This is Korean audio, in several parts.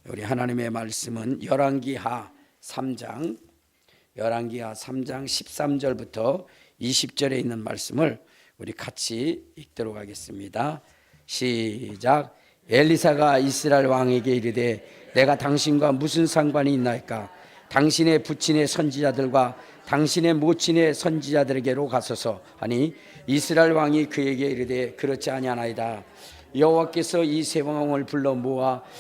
우리 하나님의 말씀은 열왕기하 3장 13절부터 20절에 있는 말씀을 우리 같이 읽도록 하겠습니다. 시작. 엘리사가 이스라엘 왕에게 이르되 내가 당신과 무슨 상관이 있나이까? 당신의 부친의 선지자들과 당신의 모친의 선지자들에게로 가소서 하니 이스라엘 왕이 그에게 이르되 그렇지 아니하나이다. 여호와께서 이 세 왕을 불러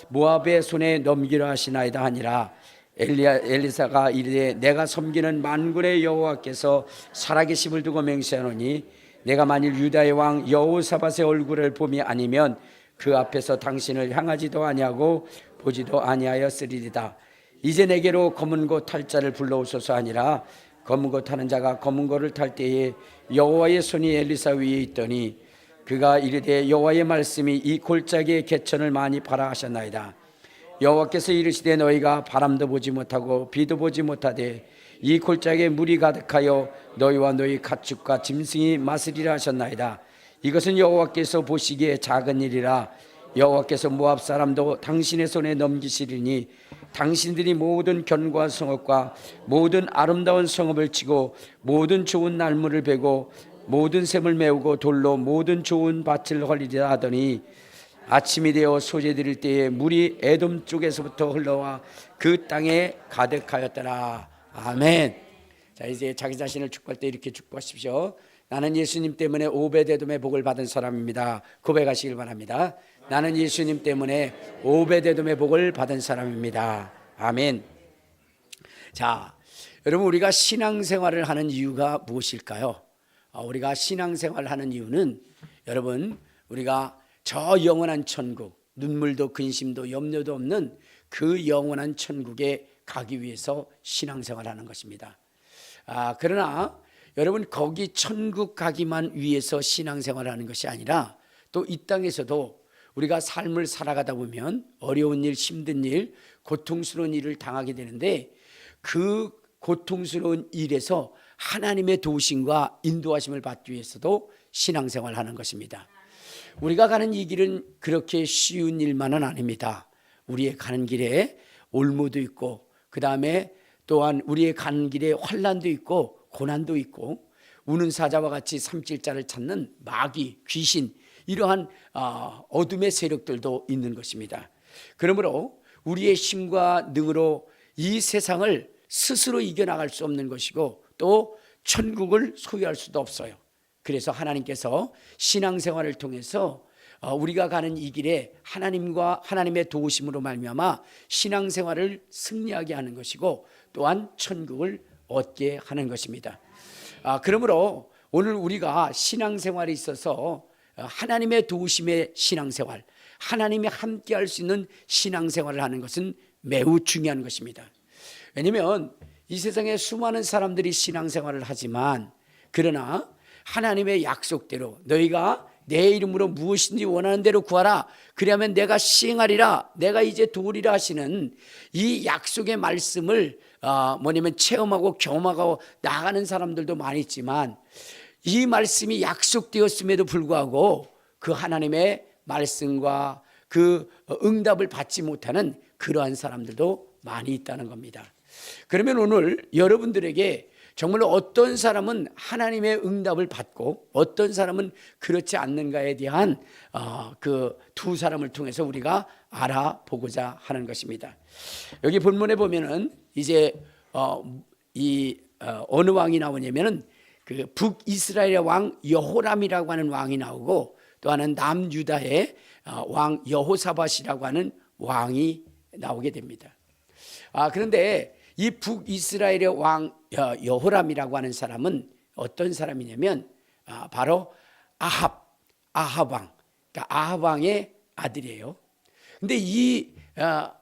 모압의 손에 넘기려 하시나이다 하니라. 엘리사가 이르되 내가 섬기는 만군의 여호와께서 살아계심을 두고 맹세하노니 내가 만일 유다의 왕 여호사밧의 얼굴을 봄이 아니면 그 앞에서 당신을 향하지도 아니하고 보지도 아니하였으리이다. 이제 내게로 검은 고 탈 자를 불러오소서 하니라. 검은 고 타는 자가 검은 고를 탈 때에 여호와의 손이 엘리사 위에 있더니 그가 이르되 여호와의 말씀이 이 골짜기의 개천을 많이 파라 하셨나이다. 여호와께서 이르시되 너희가 바람도 보지 못하고 비도 보지 못하되 이 골짜기에 물이 가득하여 너희와 너희 가축과 짐승이 마시리라 하셨나이다. 이것은 여호와께서 보시기에 작은 일이라. 여호와께서 모압 사람도 당신의 손에 넘기시리니 당신들이 모든 견고한 성읍과 모든 아름다운 성읍을 치고 모든 좋은 나무를 베고 모든 샘을 메우고 돌로 모든 좋은 밭을 헐리리라 하더니 아침이 되어 소재 드릴 때에 물이 에돔 쪽에서부터 흘러와 그 땅에 가득하였더라. 아멘. 자, 이제 자기 자신을 축복할 때 이렇게 축복하십시오. 나는 예수님 때문에 오베데돔의 복을 받은 사람입니다. 고백하시길 바랍니다. 나는 예수님 때문에 오베데돔의 복을 받은 사람입니다. 아멘. 자, 여러분, 우리가 신앙생활을 하는 이유가 무엇일까요? 우리가 신앙생활을 하는 이유는 여러분, 우리가 저 영원한 천국, 눈물도 근심도 염려도 없는 그 영원한 천국에 가기 위해서 신앙생활을 하는 것입니다. 그러나 여러분, 거기 천국 가기만 위해서 신앙생활을 하는 것이 아니라 또 이 땅에서도 우리가 삶을 살아가다 보면 어려운 일, 힘든 일, 고통스러운 일을 당하게 되는데 그 고통스러운 일에서 하나님의 도우심과 인도하심을 받기 위해서도 신앙생활을 하는 것입니다. 우리가 가는 이 길은 그렇게 쉬운 일만은 아닙니다. 우리의 가는 길에 올무도 있고 그 다음에 또한 우리의 가는 길에 환난도 있고 고난도 있고 우는 사자와 같이 삼킬자를 찾는 마귀, 귀신 이러한 어둠의 세력들도 있는 것입니다. 그러므로 우리의 힘과 능으로 이 세상을 스스로 이겨나갈 수 없는 것이고 또 천국을 소유할 수도 없어요. 그래서 하나님께서 신앙생활을 통해서 우리가 가는 이 길에 하나님과 하나님의 도우심으로 말미암아 신앙생활을 승리하게 하는 것이고 또한 천국을 얻게 하는 것입니다. 그러므로 오늘 우리가 신앙생활에 있어서 하나님의 도우심의 신앙생활, 하나님이 함께할 수 있는 신앙생활을 하는 것은 매우 중요한 것입니다. 왜냐하면 이 세상에 수많은 사람들이 신앙생활을 하지만 그러나 하나님의 약속대로 너희가 내 이름으로 무엇인지 원하는 대로 구하라 그리하면 내가 시행하리라 내가 이제 도우리라 하시는 이 약속의 말씀을 체험하고 경험하고 나가는 사람들도 많이 있지만 이 말씀이 약속되었음에도 불구하고 그 하나님의 말씀과 그 응답을 받지 못하는 그러한 사람들도 많이 있다는 겁니다. 그러면 오늘 여러분들에게 정말로 어떤 사람은 하나님의 응답을 받고 어떤 사람은 그렇지 않는가에 대한 그 두 사람을 통해서 우리가 알아보고자 하는 것입니다. 여기 본문에 보면은 이제 어느 왕이 나오냐면은 그 북이스라엘의 왕 여호람이라고 하는 왕이 나오고 또 하나는 남유다의 왕 여호사밧이라고 하는 왕이 나오게 됩니다. 그런데 이 북이스라엘의 왕 여호람이라고 하는 사람은 어떤 사람이냐면 바로 아합 왕, 그러니까 아합 왕의 아들이에요. 근데 이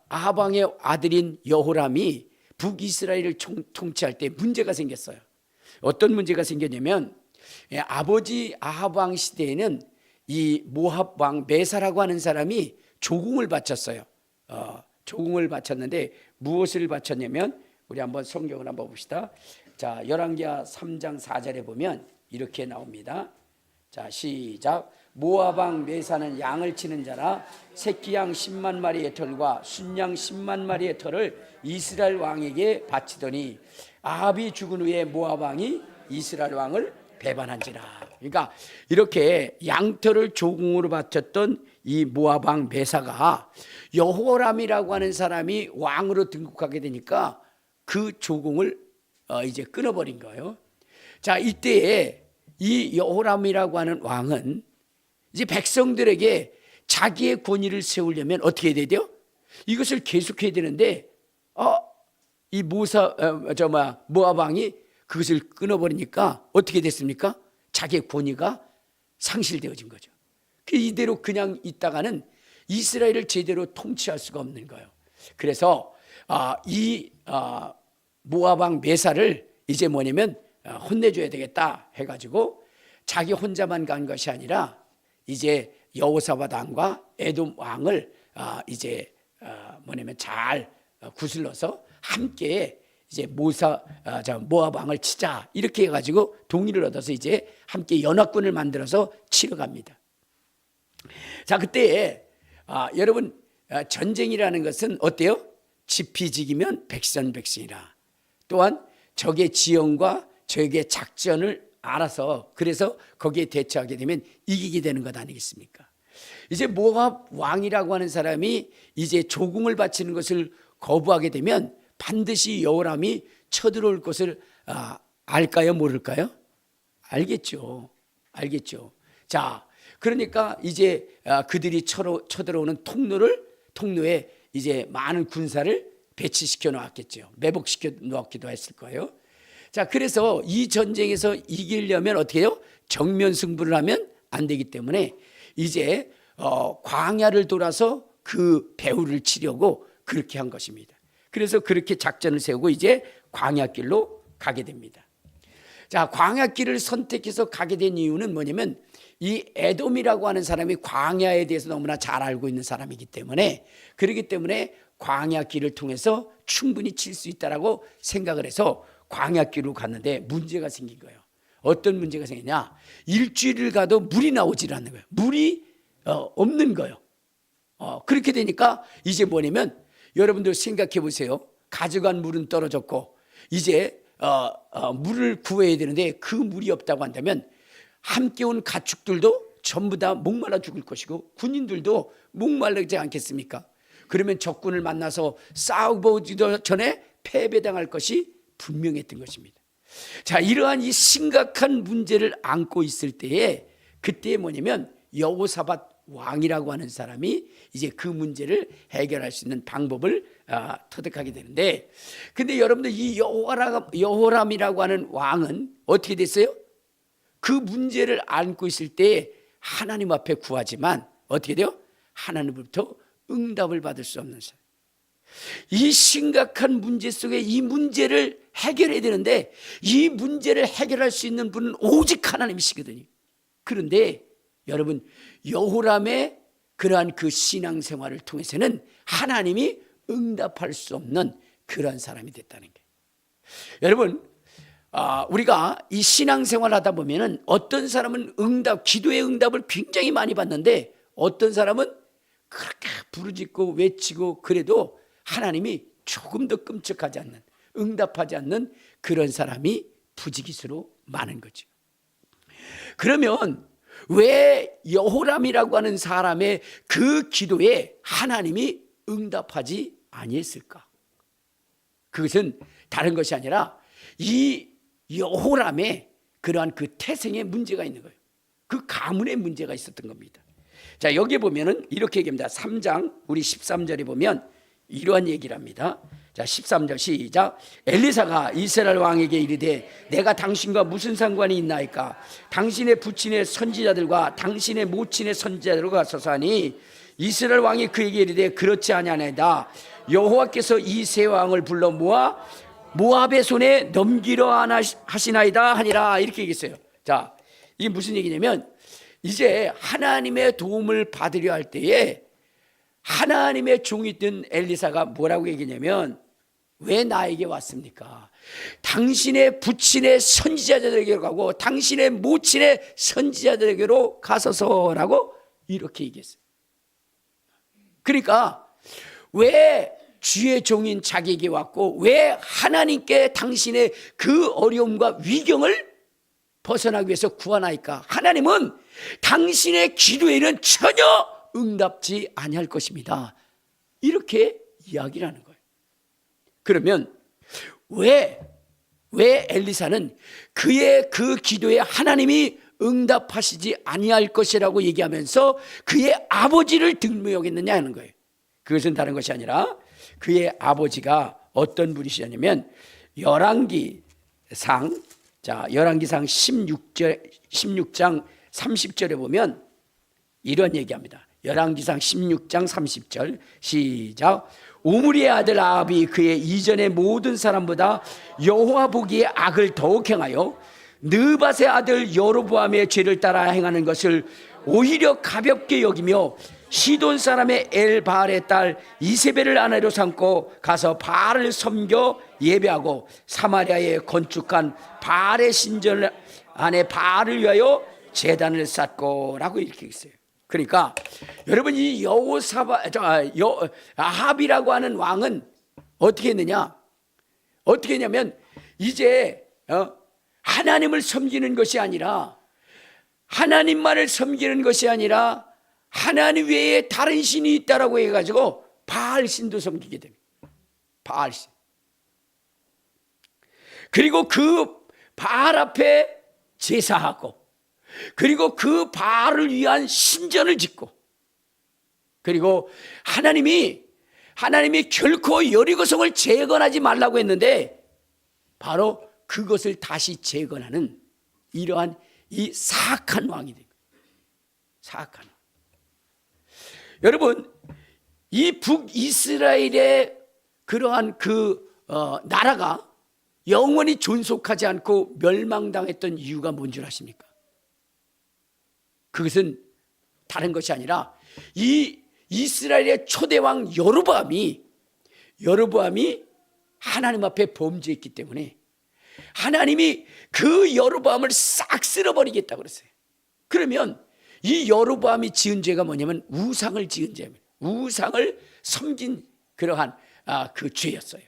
아합 왕의 아들인 여호람이 북이스라엘을 통치할 때 문제가 생겼어요. 어떤 문제가 생겼냐면 아버지 아합 왕 시대에는 이 모압 왕 메사라고 하는 사람이 조공을 바쳤어요. 조공을 바쳤는데 무엇을 바쳤냐면 우리 한번 성경을 한번 봅시다. 자, 열왕기하 3장 4절에 보면 이렇게 나옵니다. 자, 시작. 모압 왕 메사는 양을 치는 자라 새끼 양 10만 마리의 털과 순양 10만 마리의 털을 이스라엘 왕에게 바치더니 아합이 죽은 후에 모압 왕이 이스라엘 왕을 배반한지라. 그러니까 이렇게 양털을 조공으로 바쳤던 이 모압 왕 메사가 여호람이라고 하는 사람이 왕으로 등극하게 되니까 그 조공을 이제 끊어버린 거예요. 자, 이때에 이 여호람이라고 하는 왕은 이제 백성들에게 자기의 권위를 세우려면 어떻게 해야 돼요? 이것을 계속해야 되는데 이 모압 왕이 그것을 끊어버리니까 어떻게 됐습니까? 자기의 권위가 상실되어진 거죠. 이대로 그냥 있다가는 이스라엘을 제대로 통치할 수가 없는 거예요. 그래서 이 모압 왕 메사를 이제 뭐냐면 혼내줘야 되겠다 해가지고 자기 혼자만 간 것이 아니라 이제 여호사밧 왕과 에돔 왕을 이제 뭐냐면 잘 구슬러서 함께 이제 모압 왕을 치자 이렇게 해가지고 동의를 얻어서 이제 함께 연합군을 만들어서 치러 갑니다. 자, 그때 여러분 전쟁이라는 것은 어때요? 지피지기면 백선백승이라. 또한 적의 지형과 적의 작전을 알아서 그래서 거기에 대처하게 되면 이기게 되는 것 아니겠습니까? 이제 모압 왕이라고 하는 사람이 이제 조공을 바치는 것을 거부하게 되면 반드시 여호람이 쳐들어올 것을 알까요? 모를까요? 알겠죠. 자, 그러니까 이제 그들이 쳐들어오는 통로에 이제 많은 군사를 배치시켜 놓았겠죠. 매복시켜 놓았기도 했을 거예요. 자, 그래서 이 전쟁에서 이기려면 어떻게 해요? 정면 승부를 하면 안 되기 때문에 이제 광야를 돌아서 그 배후를 치려고 그렇게 한 것입니다. 그래서 그렇게 작전을 세우고 이제 광야길로 가게 됩니다. 자, 광야길을 선택해서 가게 된 이유는 뭐냐면 이 에돔이라고 하는 사람이 광야에 대해서 너무나 잘 알고 있는 사람이기 때문에 그렇기 때문에 광야길을 통해서 충분히 칠 수 있다라고 생각을 해서 광야길로 갔는데 문제가 생긴 거예요. 어떤 문제가 생기냐? 일주일을 가도 물이 나오질 않는 거예요. 물이 없는 거예요. 그렇게 되니까 이제 뭐냐면 여러분들 생각해 보세요. 가져간 물은 떨어졌고 이제 물을 구해야 되는데 그 물이 없다고 한다면 함께 온 가축들도 전부 다 목말라 죽을 것이고 군인들도 목말르지 않겠습니까? 그러면 적군을 만나서 싸우기도 전에 패배당할 것이 분명했던 것입니다. 자, 이러한 이 심각한 문제를 안고 있을 때에 그때 뭐냐면 여호사밧 왕이라고 하는 사람이 이제 그 문제를 해결할 수 있는 방법을 터득하게 되는데, 근데 여러분들 이 여호람이라고 하는 왕은 어떻게 됐어요? 그 문제를 안고 있을 때 하나님 앞에 구하지만 어떻게 돼요? 하나님으로부터 응답을 받을 수 없는 사람. 이 심각한 문제 속에 이 문제를 해결해야 되는데 이 문제를 해결할 수 있는 분은 오직 하나님이시거든요. 그런데 여러분 여호람의 그러한 그 신앙생활을 통해서는 하나님이 응답할 수 없는 그런 사람이 됐다는 게, 여러분 우리가 이 신앙생활 하다 보면은 어떤 사람은 기도의 응답을 굉장히 많이 받는데 어떤 사람은 그렇게 부르짖고 외치고 그래도 하나님이 조금 더 끔찍하지 않는, 응답하지 않는 그런 사람이 부지기수로 많은 거죠. 그러면 왜 여호람이라고 하는 사람의 그 기도에 하나님이 응답하지 아니했을까? 그것은 다른 것이 아니라 이 여호람의 그러한 그 태생에 문제가 있는 거예요. 그 가문에 문제가 있었던 겁니다. 자, 여기 보면은 이렇게 얘기합니다. 3장 우리 13절에 보면 이러한 얘기를 합니다. 자, 13절 시작. 엘리사가 이스라엘 왕에게 이르되 내가 당신과 무슨 상관이 있나이까? 당신의 부친의 선지자들과 당신의 모친의 선지자들과 서사니 이스라엘 왕이 그에게 이르되 그렇지 아니하나이다. 여호와께서 이 세 왕을 불러 모아 모압의 손에 넘기려 하시나이다 하니라. 이렇게 얘기했어요. 자, 이게 무슨 얘기냐면 이제 하나님의 도움을 받으려 할 때에 하나님의 종이 된 엘리사가 뭐라고 얘기냐면 왜 나에게 왔습니까? 당신의 부친의 선지자들에게로 가고 당신의 모친의 선지자들에게로 가소서라고 이렇게 얘기했어요. 그러니까 왜 주의 종인 자기에게 왔고 왜 하나님께 당신의 그 어려움과 위경을 벗어나기 위해서 구하나이까? 하나님은 당신의 기도에는 전혀 응답지 아니할 것입니다. 이렇게 이야기를 하는 거예요. 그러면 왜 엘리사는 그의 그 기도에 하나님이 응답하시지 아니할 것이라고 얘기하면서 그의 아버지를 등모여겠느냐 하는 거예요. 그것은 다른 것이 아니라 그의 아버지가 어떤 분이시냐면 열왕기상 16장 30절에 보면 이런 얘기합니다. 열왕기상 16장 30절 시작. 오므리의 아들 아합이 그의 이전의 모든 사람보다 여호와 보기에 악을 더욱 행하여 느밧의 아들 여로보암의 죄를 따라 행하는 것을 오히려 가볍게 여기며 시돈 사람의 엘바알의 딸 이세벨을 아내로 삼고 가서 바알을 섬겨 예배하고 사마리아에 건축한 바알의 신전 안에 바알을 위하여 제단을 쌓고라고 이렇게 있어요. 그러니까 여러분 이 아합이라고 하는 왕은 어떻게 했느냐? 어떻게 했냐면 이제 하나님을 섬기는 것이 아니라 하나님만을 섬기는 것이 아니라 하나님 외에 다른 신이 있다라고 해가지고 바알신도 섬기게 됩니다. 바알신. 그리고 그 바알 앞에 제사하고 그리고 그 바알을 위한 신전을 짓고 그리고 하나님이 결코 여리고성을 재건하지 말라고 했는데 바로 그것을 다시 재건하는 이러한 이 사악한 왕이 됩니다. 사악한 왕. 여러분 이 북이스라엘의 그러한 나라가 영원히 존속하지 않고 멸망당했던 이유가 뭔 줄 아십니까? 그것은 다른 것이 아니라 이 이스라엘의 초대왕 여로보암이 하나님 앞에 범죄했기 때문에 하나님이 그 여로보암을 싹 쓸어버리겠다고 그랬어요. 그러면 이 여로보암이 지은 죄가 뭐냐면 우상을 지은 죄입니다. 우상을 섬긴 그러한 그 죄였어요.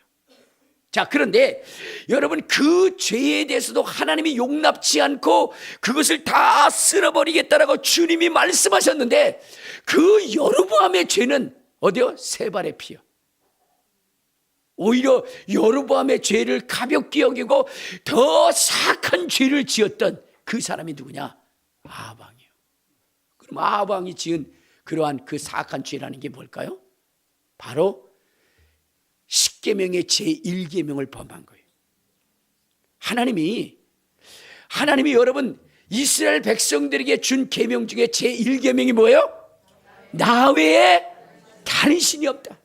자, 그런데 여러분 그 죄에 대해서도 하나님이 용납치 않고 그것을 다 쓸어버리겠다라고 주님이 말씀하셨는데 그 여로보암의 죄는 어디요? 세 발의 피요. 오히려 여로보암의 죄를 가볍게 여기고 더 사악한 죄를 지었던 그 사람이 누구냐? 아합 왕이요. 그럼 아합 왕이 지은 그러한 그 사악한 죄라는 게 뭘까요? 바로 십계명의 제1계명을 범한 거예요. 하나님이 여러분 이스라엘 백성들에게 준 계명 중에 제1계명이 뭐예요? 나 외에 다른 신이 없다.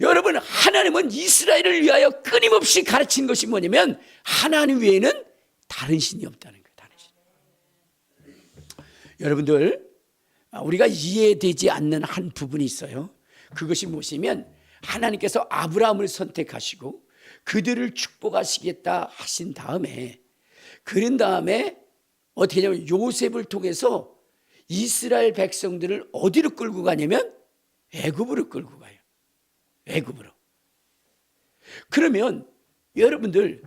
여러분 하나님은 이스라엘을 위하여 끊임없이 가르친 것이 뭐냐면 하나님 외에는 다른 신이 없다는 거예요. 다른 신. 여러분들 우리가 이해되지 않는 한 부분이 있어요. 그것이 무엇이면 하나님께서 아브라함을 선택하시고 그들을 축복하시겠다 하신 다음에 그런 다음에 어떻게 하냐면 요셉을 통해서 이스라엘 백성들을 어디로 끌고 가냐면 애굽으로 끌고 가요. 애굽으로. 그러면 여러분들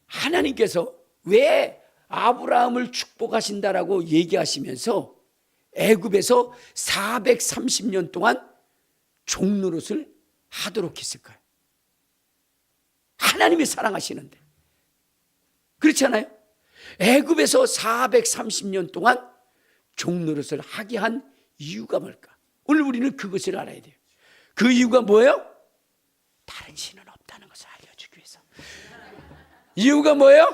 하나님께서 왜 아브라함을 축복하신다라고 얘기하시면서 애굽에서 430년 동안 종노릇을 하도록 했을까요? 하나님이 사랑하시는데 그렇지 않아요? 애굽에서 430년 동안 종노릇을 하게 한 이유가 뭘까? 오늘 우리는 그것을 알아야 돼요. 그 이유가 뭐예요? 다른 신은 없다는 것을 알려주기 위해서. 이유가 뭐예요?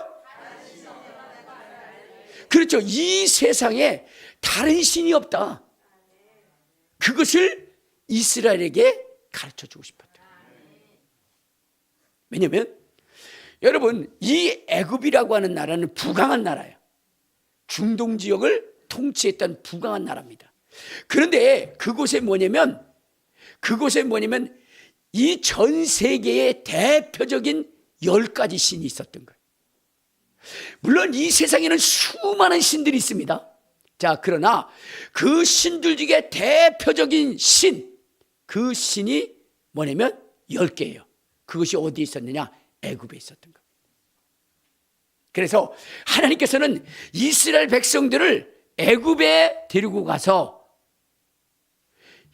그렇죠. 이 세상에 다른 신이 없다. 그것을 이스라엘에게 가르쳐주고 싶었다. 왜냐하면 여러분 이 애굽이라고 하는 나라는 부강한 나라예요. 중동 지역을 통치했던 부강한 나라입니다. 그런데 그곳에 뭐냐면 이 전 세계의 대표적인 10가지 신이 있었던 거예요. 물론 이 세상에는 수많은 신들이 있습니다. 자, 그러나 그 신들 중에 대표적인 신, 그 신이 뭐냐면 10개예요. 그것이 어디에 있었느냐? 애굽에 있었던 거예요. 그래서 하나님께서는 이스라엘 백성들을 애굽에 데리고 가서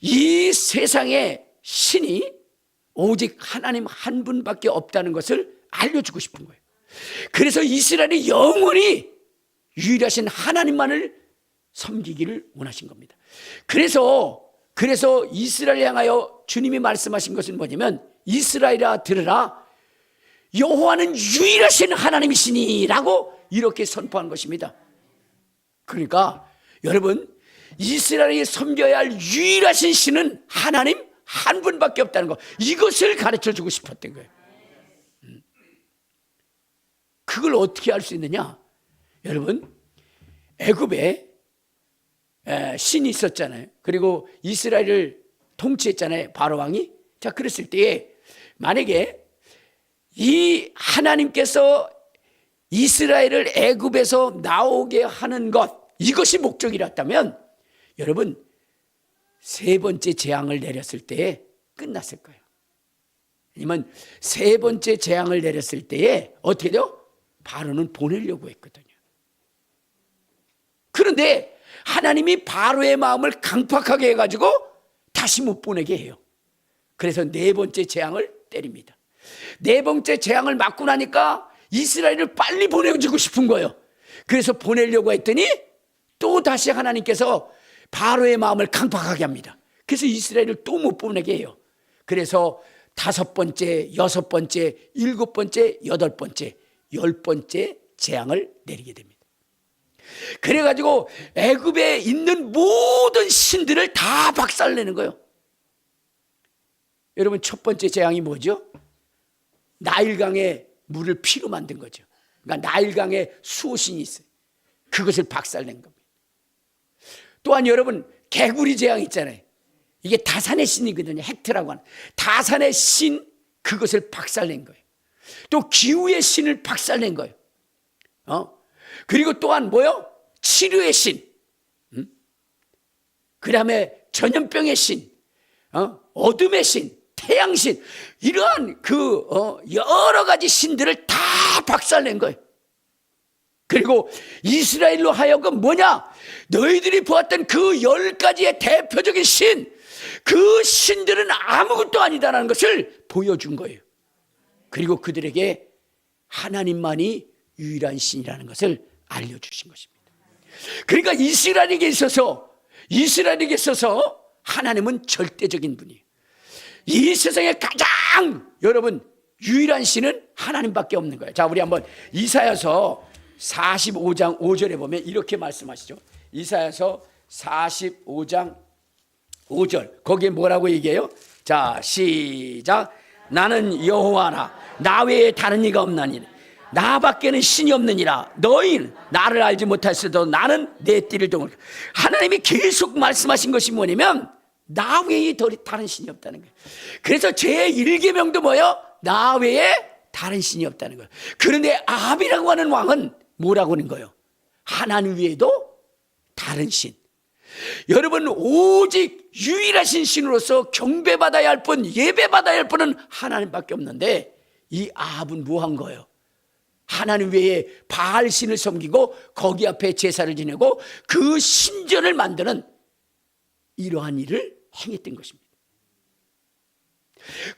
이 세상에 신이 오직 하나님 한 분밖에 없다는 것을 알려주고 싶은 거예요. 그래서 이스라엘이 영원히 유일하신 하나님만을 섬기기를 원하신 겁니다. 그래서 이스라엘 향하여 주님이 말씀하신 것은 뭐냐면 이스라엘아 들으라, 여호와는 유일하신 하나님이시니라고 이렇게 선포한 것입니다. 그러니까 여러분, 이스라엘이 섬겨야 할 유일하신 신은 하나님 한 분밖에 없다는 것, 이것을 가르쳐주고 싶었던 거예요. 그걸 어떻게 알 수 있느냐? 여러분, 애굽에 신이 있었잖아요. 그리고 이스라엘을 통치했잖아요, 바로 왕이. 자, 그랬을 때에 만약에 이 하나님께서 이스라엘을 애굽에서 나오게 하는 것, 이것이 목적이었다면 여러분, 세 번째 재앙을 내렸을 때에 끝났을 거예요. 아니면 세 번째 재앙을 내렸을 때에 어떻게 돼요? 바로는 보내려고 했거든요. 그런데 하나님이 바로의 마음을 강팍하게 해가지고 다시 못 보내게 해요. 그래서 네 번째 재앙을 때립니다. 네 번째 재앙을 맞고 나니까 이스라엘을 빨리 보내주고 싶은 거예요. 그래서 보내려고 했더니 또 다시 하나님께서 바로의 마음을 강팍하게 합니다. 그래서 이스라엘을 또 못 보내게 해요. 그래서 다섯 번째, 여섯 번째, 일곱 번째, 여덟 번째, 열 번째 재앙을 내리게 됩니다. 그래가지고 애굽에 있는 모든 신들을 다 박살내는 거예요. 여러분, 첫 번째 재앙이 뭐죠? 나일강의 물을 피로 만든 거죠. 그러니까 나일강에 수호신이 있어요. 그것을 박살낸 겁니다. 또한 여러분, 개구리 재앙 있잖아요. 이게 다산의 신이거든요. 헥트라고 하는 다산의 신, 그것을 박살낸 거예요. 또 기후의 신을 박살낸 거예요. 그리고 또한 뭐요? 치료의 신, 그 다음에 전염병의 신, 어둠의 신, 태양신, 이러한 여러 가지 신들을 다 박살낸 거예요. 그리고 이스라엘로 하여금 뭐냐? 너희들이 보았던 그 10가지의 대표적인 신, 그 신들은 아무것도 아니다라는 것을 보여준 거예요. 그리고 그들에게 하나님만이 유일한 신이라는 것을 알려주신 것입니다. 그러니까 이스라엘에게 있어서 하나님은 절대적인 분이에요. 이 세상에 가장 여러분 유일한 신은 하나님밖에 없는 거예요. 자, 우리 한번 이사야서 45장 5절에 보면 이렇게 말씀하시죠. 이사야서 45장 5절, 거기에 뭐라고 얘기해요? 자, 시작. 나는 여호와라, 나 외에 다른 이가 없나니 나밖에는 신이 없느니라. 너희는 나를 알지 못하여도 나는 내 띠를 동을. 하나님이 계속 말씀하신 것이 뭐냐면 나 외에 다른 신이 없다는 거예요. 그래서 제1계명도 뭐예요? 나 외에 다른 신이 없다는 거예요. 그런데 아합이라고 하는 왕은 뭐라고 하는 거예요? 하나님 외에도 다른 신. 여러분, 오직 유일하신 신으로서 경배받아야 할 분, 예배받아야 할 분은 하나님밖에 없는데 이 아합은 뭐 한 거예요? 하나님 외에 바알 신을 섬기고 거기 앞에 제사를 지내고 그 신전을 만드는 이러한 일을 행했던 것입니다.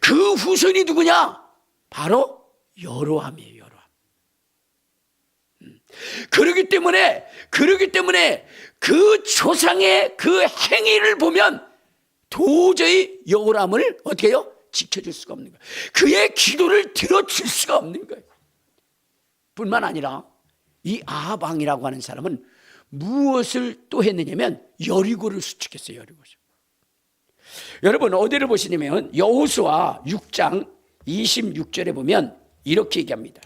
그 후손이 누구냐? 바로 여로함이에요. 여로함. 그러기 때문에 그 조상의 그 행위를 보면 도저히 여호람을 어떻게 해요? 지켜줄 수가 없는 거예요. 그의 기도를 들어줄 수가 없는 거예요. 뿐만 아니라 이 아합 왕이라고 하는 사람은 무엇을 또 했느냐면 여리고를 수축했어요. 여리고. 여러분, 어디를 보시냐면 여호수아 6장 26절에 보면 이렇게 얘기합니다.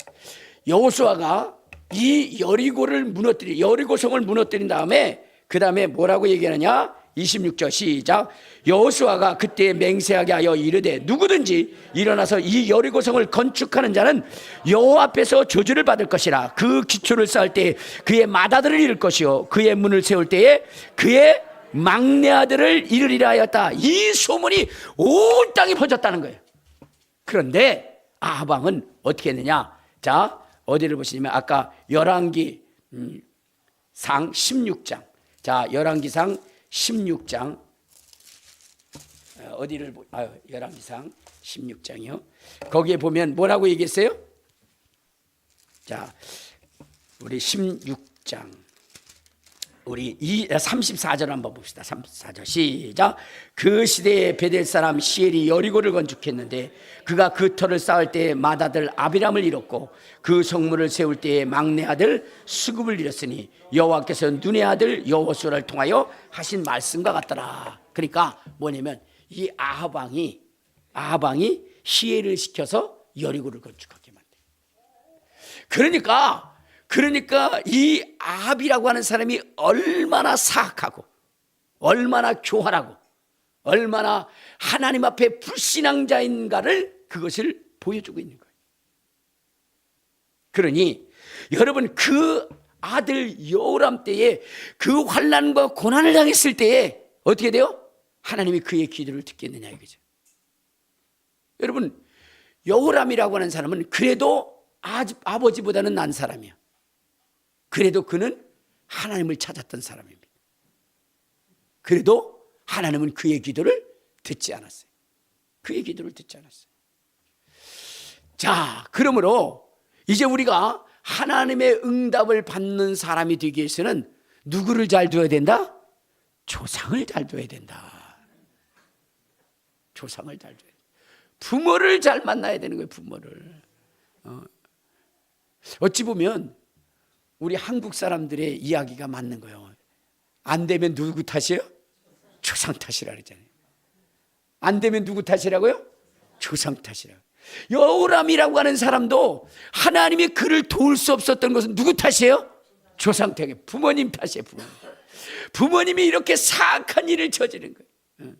여호수아가 이 여리고성을 무너뜨린 다음에 그 다음에 뭐라고 얘기하느냐? 26절 시작. 여호수아가 그때 맹세하게 하여 이르되 누구든지 일어나서 이 여리고성을 건축하는 자는 여호와 앞에서 저주를 받을 것이라. 그 기초를 쌓을 때 그의 맏아들을 잃을 것이요 그의 문을 세울 때에 그의 막내 아들을 잃으리라 하였다. 이 소문이 온 땅에 퍼졌다는 거예요. 그런데 아합 왕은 어떻게 했느냐? 자, 어디를 보시냐면 아까 열왕기 상 16장. 자, 열왕기상 16장 어디를 열왕기상 16장이요. 거기에 보면 뭐라고 얘기했어요? 자, 우리 16장 우리 34절 한번 봅시다. 34절 시작. 그 시대에 베델 사람 시엘이 여리고를 건축했는데 그가 그 터를 쌓을 때에 맏아들 아비람을 잃었고 그 성문을 세울 때에 막내 아들 수굽을 잃었으니 여호와께서 눈의 아들 여호수아를 통하여 하신 말씀과 같더라. 그러니까 뭐냐면 이 아합 왕이 시엘을 시켜서 여리고를 건축하게 만든. 그러니까 이 아합이라고 하는 사람이 얼마나 사악하고 얼마나 교활하고 얼마나 하나님 앞에 불신앙자인가를 그것을 보여주고 있는 거예요. 그러니 여러분 그 아들 여호람 때에 그 환난과 고난을 당했을 때에 어떻게 돼요? 하나님이 그의 기도를 듣겠느냐 이거죠. 여러분 여호람이라고 하는 사람은 그래도 아버지보다는 난 사람이야. 그래도 그는 하나님을 찾았던 사람입니다. 그래도 하나님은 그의 기도를 듣지 않았어요. 그의 기도를 듣지 않았어요. 자, 그러므로 이제 우리가 하나님의 응답을 받는 사람이 되기 위해서는 누구를 잘 둬야 된다? 조상을 잘 둬야 된다. 조상을 잘 둬야 된다. 부모를 잘 만나야 되는 거예요. 부모를. 어찌 보면 우리 한국 사람들의 이야기가 맞는 거예요. 안 되면 누구 탓이에요? 조상 탓이라 그러잖아요. 안 되면 누구 탓이라고요? 조상 탓이라고. 여호람이라고 하는 사람도 하나님이 그를 도울 수 없었던 것은 누구 탓이에요? 조상 탓이에요. 부모님 탓이에요. 부모님이 이렇게 사악한 일을 저지른 거예요.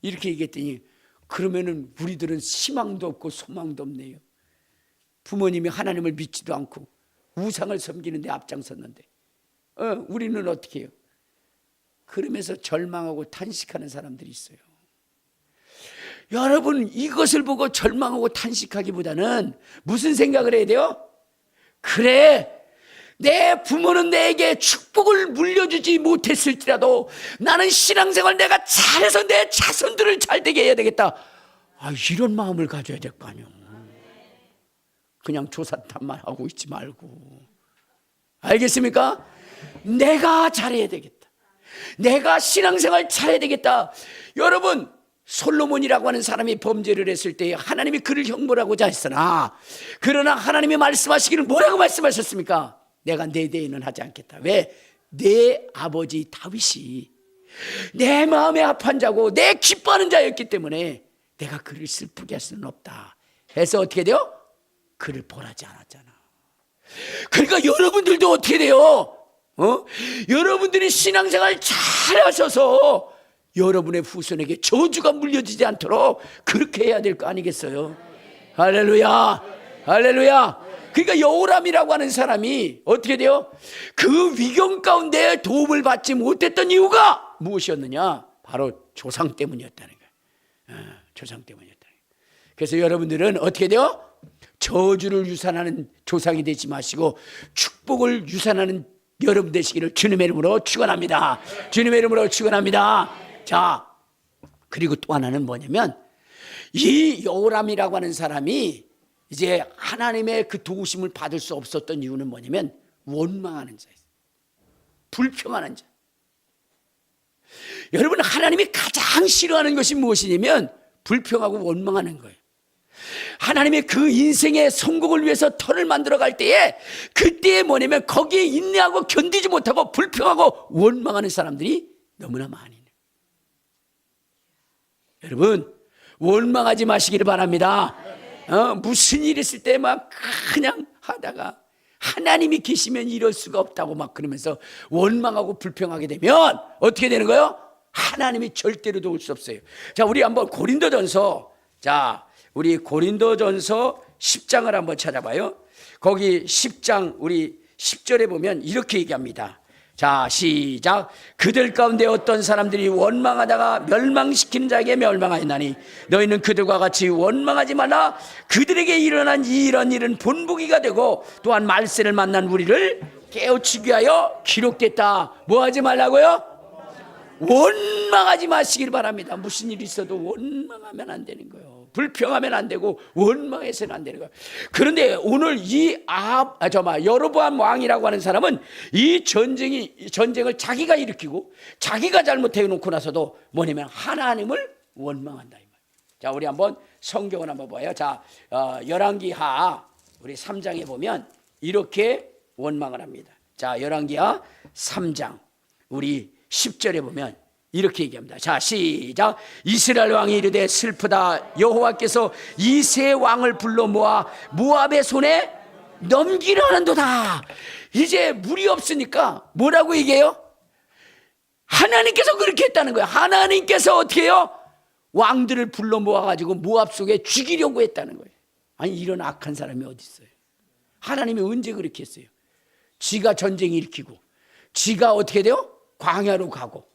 이렇게 얘기했더니 그러면은 우리들은 희망도 없고 소망도 없네요. 부모님이 하나님을 믿지도 않고 우상을 섬기는 데 앞장섰는데 우리는 어떻게 해요? 그러면서 절망하고 탄식하는 사람들이 있어요. 여러분 이것을 보고 절망하고 탄식하기보다는 무슨 생각을 해야 돼요? 그래, 내 부모는 내게 축복을 물려주지 못했을지라도 나는 신앙생활 내가 잘해서 내 자손들을 잘되게 해야 되겠다. 이런 마음을 가져야 될 거 아니에요. 그냥 조사 탓만 하고 있지 말고. 알겠습니까? 내가 잘해야 되겠다. 내가 신앙생활 잘해야 되겠다. 여러분 솔로몬이라고 하는 사람이 범죄를 했을 때 하나님이 그를 형벌하고자 했으나 그러나 하나님이 말씀하시기를 뭐라고 말씀하셨습니까? 내가 내 대에는 하지 않겠다. 왜? 내 아버지 다윗이 내 마음에 합한 자고 내 기뻐하는 자였기 때문에 내가 그를 슬프게 할 수는 없다 해서 어떻게 돼요? 그를 벌하지 않았잖아. 그러니까 여러분들도 어떻게 돼요? 여러분들이 신앙생활 잘하셔서 여러분의 후손에게 저주가 물려지지 않도록 그렇게 해야 될 거 아니겠어요? 할렐루야, 할렐루야. 그러니까 여호람이라고 하는 사람이 어떻게 돼요? 그 위경 가운데 도움을 받지 못했던 이유가 무엇이었느냐? 바로 조상 때문이었다는 거예요. 조상 때문이었다는 거예요. 그래서 여러분들은 어떻게 돼요? 저주를 유산하는 조상이 되지 마시고 축복을 유산하는 여러분 되시기를 주님의 이름으로 축원합니다. 주님의 이름으로 축원합니다. 자, 그리고 또 하나는 뭐냐면 이 여호람이라고 하는 사람이 이제 하나님의 그 도우심을 받을 수 없었던 이유는 뭐냐면 원망하는 자예요. 불평하는 자. 여러분 하나님이 가장 싫어하는 것이 무엇이냐면 불평하고 원망하는 거예요. 하나님의 그 인생의 성공을 위해서 터를 만들어 갈 때에 그때에 뭐냐면 거기에 인내하고 견디지 못하고 불평하고 원망하는 사람들이 너무나 많이 있는. 여러분 원망하지 마시기를 바랍니다. 무슨 일 있을 때 막 그냥 하다가 하나님이 계시면 이럴 수가 없다고 막 그러면서 원망하고 불평하게 되면 어떻게 되는 거예요? 하나님이 절대로 도울 수 없어요. 자, 우리 한번 고린도전서, 자, 우리 고린도전서 10장을 한번 찾아봐요. 거기 10장 우리 10절에 보면 이렇게 얘기합니다. 자, 시작. 그들 가운데 어떤 사람들이 원망하다가 멸망시키는 자에게 멸망하였나니 너희는 그들과 같이 원망하지 말라. 그들에게 일어난 이런 일은 본보기가 되고 또한 말세를 만난 우리를 깨우치기 위하여 기록됐다. 뭐 하지 말라고요? 원망하지 마시길 바랍니다. 무슨 일이 있어도 원망하면 안 되는 거예요. 불평하면 안 되고 원망해서는 안 되는 거예요. 그런데 오늘 이 여로보암 왕이라고 하는 사람은 이 전쟁을 자기가 일으키고 자기가 잘못해 놓고 나서도 뭐냐면 하나님을 원망한다 이 말. 자, 우리 한번 성경을 한번 봐요. 자, 열왕기하 우리 3장에 보면 이렇게 원망을 합니다. 자, 열왕기하 3장 우리 10절에 보면 이렇게 얘기합니다. 자, 시작. 이스라엘 왕이 이르되 슬프다. 여호와께서 이 세 왕을 불러 모아 모압의 손에 넘기려는도다. 이제 물이 없으니까 뭐라고 얘기해요? 하나님께서 그렇게 했다는 거예요. 하나님께서 어떻게 해요? 왕들을 불러 모아가지고 모압 속에 죽이려고 했다는 거예요. 아니, 이런 악한 사람이 어디 있어요? 하나님이 언제 그렇게 했어요? 지가 전쟁 일으키고 지가 어떻게 돼요? 광야로 가고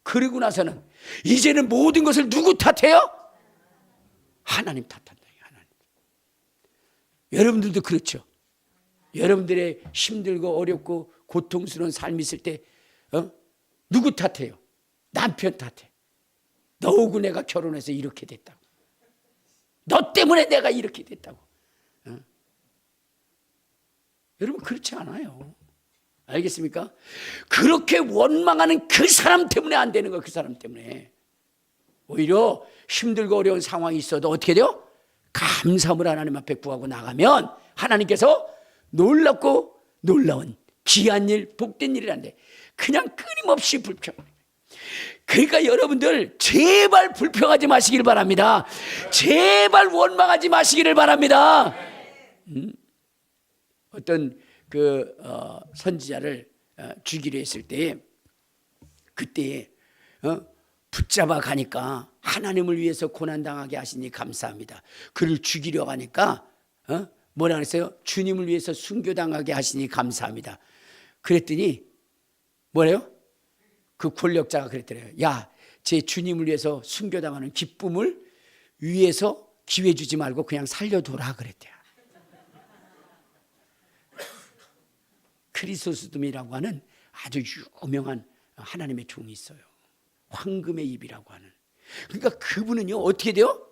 그리고 나서는 이제는 모든 것을 누구 탓해요? 하나님 탓한다. 하나님. 여러분들도 그렇죠. 여러분들의 힘들고 어렵고 고통스러운 삶이 있을 때 누구 탓해요? 남편 탓해. 너하고 내가 결혼해서 이렇게 됐다고. 너 때문에 내가 이렇게 됐다고. 여러분 그렇지 않아요. 알겠습니까? 그렇게 원망하는 그 사람 때문에 안 되는 거예요. 그 사람 때문에. 오히려 힘들고 어려운 상황이 있어도 어떻게 돼요? 감사함을 하나님 앞에 구하고 나가면 하나님께서 놀랍고 놀라운 귀한 일, 복된 일이란데 그냥 끊임없이 불평해요. 그러니까 여러분들 제발 불평하지 마시길 바랍니다. 제발 원망하지 마시기를 바랍니다. 어떤 선지자를 죽이려 했을 때 그때 붙잡아 가니까 하나님을 위해서 고난당하게 하시니 감사합니다. 그를 죽이려 가니까 뭐라 그랬어요? 주님을 위해서 순교당하게 하시니 감사합니다. 그랬더니 뭐래요? 그 권력자가 그랬더래요. 야, 제 주님을 위해서 순교당하는 기쁨을 위해서 기회 주지 말고 그냥 살려둬라 그랬대요. 크리소스돔이라고 하는 아주 유명한 하나님의 종이 있어요. 황금의 입이라고 하는. 그러니까 그분은요 어떻게 돼요?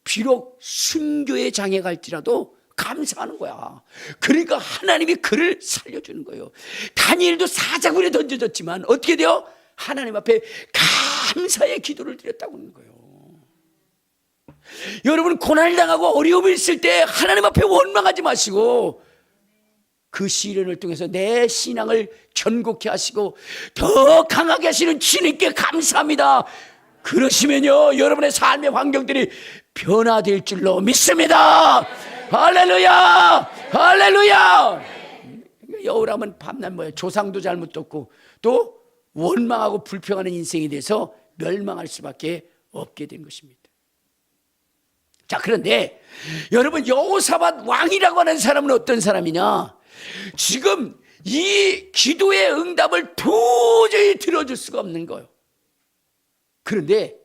비록 순교의 장에 갈지라도 감사하는 거야. 그러니까 하나님이 그를 살려주는 거예요. 다니엘도 사자굴에 던져졌지만 어떻게 돼요? 하나님 앞에 감사의 기도를 드렸다고 하는 거예요. 여러분 고난을 당하고 어려움이 있을 때 하나님 앞에 원망하지 마시고 그 시련을 통해서 내 신앙을 견고케 하시고 더 강하게 하시는 주님께 감사합니다. 그러시면요 여러분의 삶의 환경들이 변화될 줄로 믿습니다. 할렐루야, 할렐루야. 여호람은 밤낮 뭐야 조상도 잘못 뒀고 또 원망하고 불평하는 인생이 돼서 멸망할 수밖에 없게 된 것입니다. 자, 그런데 여러분 여호사밧 왕이라고 하는 사람은 어떤 사람이냐? 지금 이 기도의 응답을 도저히 들어줄 수가 없는 거예요. 그런데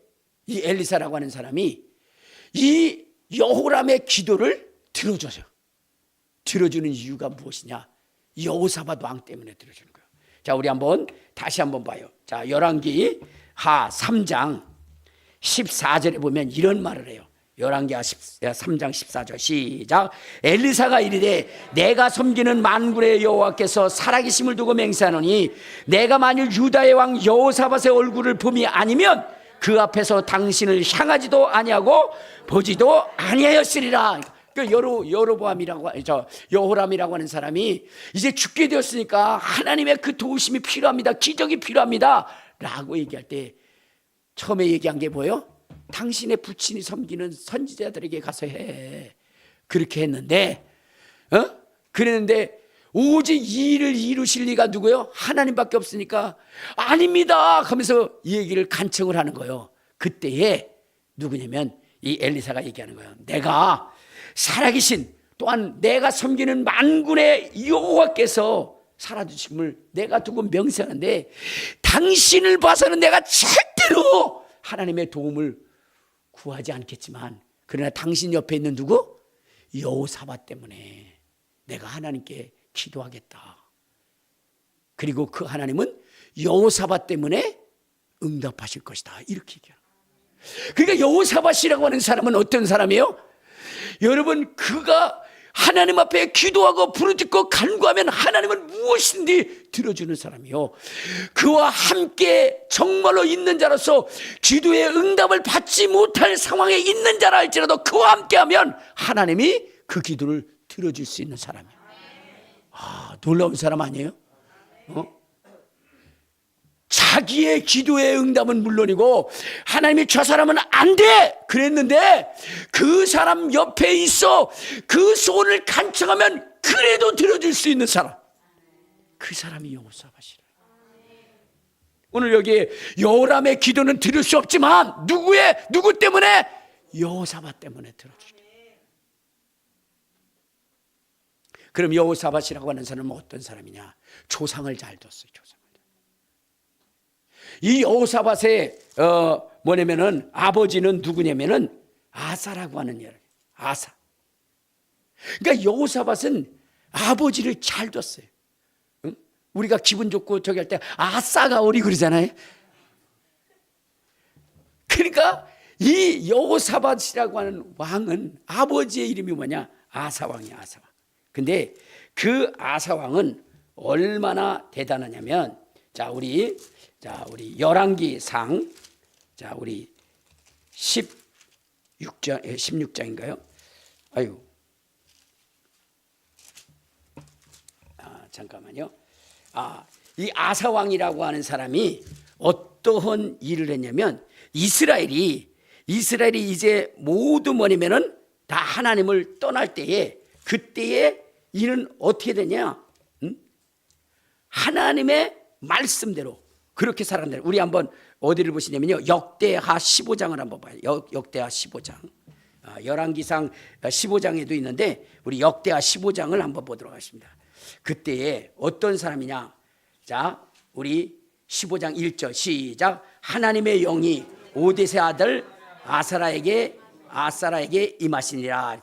이 엘리사라고 하는 사람이 이 여호람의 기도를 들어줘요. 들어주는 이유가 무엇이냐? 여호사밧 왕 때문에 들어주는 거예요. 자, 우리 한번 다시 한번 봐요. 자, 열왕기하 3장 14절에 보면 이런 말을 해요. 열왕기하 3장 14절 시작. 엘리사가 이르되 내가 섬기는 만군의 여호와께서 살아계심을 두고 맹세하노니 내가 만일 유다의 왕 여호사밧의 얼굴을 봄이 아니면 그 앞에서 당신을 향하지도 아니하고 보지도 아니하였으리라. 그 여호람이라고 하는 사람이 이제 죽게 되었으니까 하나님의 그 도우심이 필요합니다. 기적이 필요합니다 라고 얘기할 때 처음에 얘기한 게 뭐예요? 당신의 부친이 섬기는 선지자들에게 가서 해. 그렇게 했는데 그랬는데 오직 이 일을 이루실 리가 누구요? 하나님밖에 없으니까 아닙니다 하면서 이 얘기를 간청을 하는 거예요. 그때에 누구냐면 이 엘리사가 얘기하는 거예요. 내가 살아계신 또한 내가 섬기는 만군의 여호와께서 살아주심을 내가 두고 명세하는데 당신을 봐서는 내가 절대로 하나님의 도움을 구하지 않겠지만 그러나 당신 옆에 있는 누구? 여호사밧 때문에 내가 하나님께 기도하겠다. 그리고 그 하나님은 여호사밧 때문에 응답하실 것이다. 이렇게 얘기해요. 그러니까 여호사밧이라고 하는 사람은 어떤 사람이에요? 여러분, 그가 하나님 앞에 기도하고 부르짖고 간구하면 하나님은 무엇인지 들어주는 사람이요, 그와 함께 정말로 있는 자로서 기도의 응답을 받지 못할 상황에 있는 자라 할지라도 그와 함께하면 하나님이 그 기도를 들어줄 수 있는 사람이에요. 놀라운 사람 아니에요? 자기의 기도의 응답은 물론이고 하나님이 저 사람은 안 돼 그랬는데 그 사람 옆에 있어 그 소원을 간청하면 그래도 들어줄 수 있는 사람, 그 사람이 여호사밧이라. 오늘 여기 여호람의 기도는 들을 수 없지만 누구 때문에? 여호사밧 때문에 들어주죠. 그럼 여호사밧이라고 하는 사람은 어떤 사람이냐? 조상을 잘 뒀어요. 이 여호사밧의 뭐냐면은 아버지는 누구냐면은 아사라고 하는 여러분, 아사. 그러니까 여호사밧은 아버지를 잘 뒀어요. 응? 우리가 기분 좋고 저기 할 때 아싸가 오리 그러잖아요. 그러니까 이 여호사밧이라고 하는 왕은 아버지의 이름이 뭐냐? 아사왕이야, 아사왕. 근데 그 아사왕은 얼마나 대단하냐면 우리 열왕기상 우리 16장인가요? 잠깐만요. 이 아사왕이라고 하는 사람이 어떠한 일을 했냐면 이스라엘이 이제 모두 뭐냐면은 다 하나님을 떠날 때에 그때에 이는 어떻게 되냐? 하나님의 말씀대로 그렇게 살아간다. 우리 한번 어디를 보시냐면요, 역대하 15장을 한번 봐요. 역대하 15장. 열왕기상 15장에도 있는데 우리 역대하 15장을 한번 보도록 하겠습니다. 그때에 어떤 사람이냐? 자, 우리 15장 1절 시작. 하나님의 영이 오뎃의 아들 아사라에게 임하시니라.